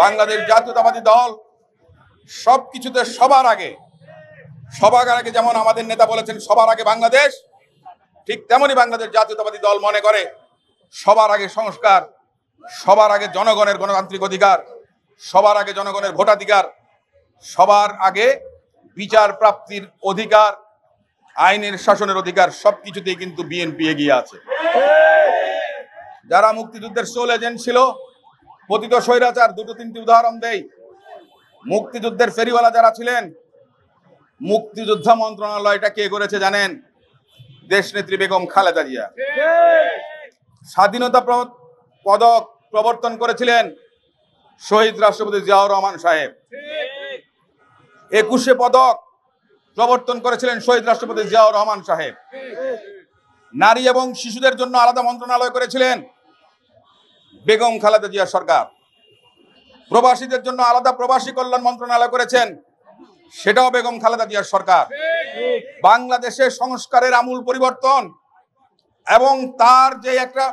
বাংলাদেশ জাতীয়তাবাদী দল সবকিছুতে সবার আগে যেমন আমাদের নেতা বলেছেন সবার আগে বাংলাদেশ, ঠিক তেমনি বাংলাদেশ জাতীয়তাবাদী দল মনে করে সবার আগে সংস্কার, সবার আগে জনগণের গণতান্ত্রিক অধিকার, সবার আগে জনগণের ভোটাধিকার, সবার আগে বিচার প্রাপ্তির অধিকার, আইনের শাসনের অধিকার, সবকিছুতেই কিন্তু বিএনপি এগিয়ে আছে। যারা মুক্তিযুদ্ধের সোল এজেন্ট ছিল, পতিত স্বৈরাচার, দুটো তিনটি উদাহরণ দেই। মুক্তিযুদ্ধের ফেরিওয়ালা যারা ছিলেন, মুক্তিযোদ্ধা মন্ত্রণালয়টা কে করেছে জানেন? দেশনেত্রী বেগম খালেদা জিয়া। স্বাধীনতা পদক প্রবর্তন করেছিলেন শহীদ রাষ্ট্রপতি জিয়াউর রহমান সাহেব। 21শে পদক প্রবর্তন করেছিলেন শহীদ রাষ্ট্রপতি জিয়াউর রহমান সাহেব। নারী এবং শিশুদের জন্য আলাদা মন্ত্রণালয় করেছিলেন বেগম খালেদা জিয়া সরকার। প্রবাসীদের জন্য আলাদা প্রবাসী কল্যাণ মন্ত্রণালয় করেছেন, সেটাও বেগম খালেদা জিয়ার সরকার। বাংলাদেশে সংস্কারের আমূল পরিবর্তন এবং তার যে একটা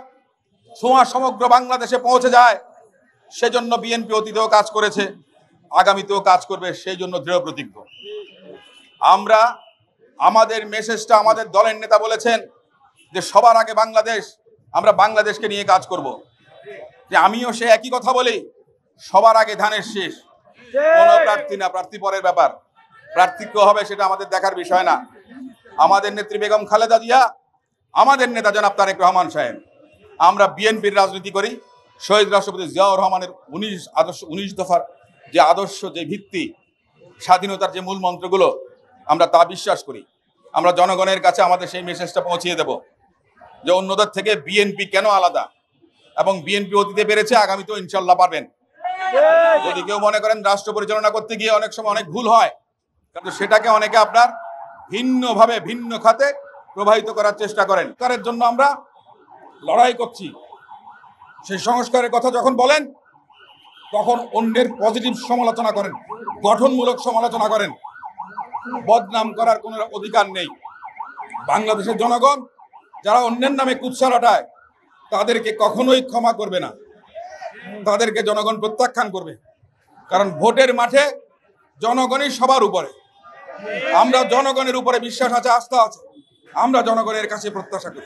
ছোঁয়া সমগ্র বাংলাদেশে পৌঁছে যায়, সেজন্য বিএনপি অতীতেও কাজ করেছে, আগামীতেও কাজ করবে, সেই জন্য দৃঢ় প্রতিজ্ঞ। আমরা আমাদের মেসেজটা আমাদের দলের নেতা বলেছেন যে সবার আগে বাংলাদেশ, আমরা বাংলাদেশকে নিয়ে কাজ করব। যে আমিও সে একই কথা বলি, সবার আগে ধানের শীষ, কোনো প্রার্থী না, প্রার্থী পরের ব্যাপার। প্রার্থী কেউ হবে সেটা আমাদের দেখার বিষয় না। আমাদের নেত্রী বেগম খালেদা জিয়া, আমাদের নেতা জনাব তারেক রহমান সাহেব, আমরা বিএনপির রাজনীতি করি। শহীদ রাষ্ট্রপতি জিয়াউর রহমানের 19 দফার যে আদর্শ, যে ভিত্তি, স্বাধীনতার যে মূল মন্ত্রগুলো, আমরা তা বিশ্বাস করি। আমরা জনগণের কাছে আমাদের সেই মেসেজটা পৌঁছিয়ে দেব যে অন্যদের থেকে বিএনপি কেন আলাদা, এবং বিএনপি অতীতে পেরেছে, আগামীতেও ইনশাল্লাহ পারবেন। যদি কেউ মনে করেন রাষ্ট্র পরিচালনা করতে গিয়ে অনেক সময় অনেক ভুল হয়, কিন্তু সেটাকে অনেকে আপনার ভিন্নভাবে ভিন্ন খাতে প্রবাহিত করার চেষ্টা করেন। তার জন্য আমরা লড়াই করছি। সেই সংস্কারের কথা যখন বলেন, তখন অন্যের পজিটিভ সমালোচনা করেন, গঠনমূলক সমালোচনা করেন। বদনাম করার কোনো অধিকার নেই। বাংলাদেশের জনগণ যারা অন্যের নামে কুৎসা রটায়, তাদেরকে কখনোই ক্ষমা করবে না, তাদেরকে জনগণ প্রত্যাখ্যান করবে। কারণ ভোটের মাঠে জনগণই সবার উপরে। আমরা জনগণের উপরে বিশ্বাস আছে, আস্থা আছে, আমরা জনগণের কাছে প্রত্যাশা করি।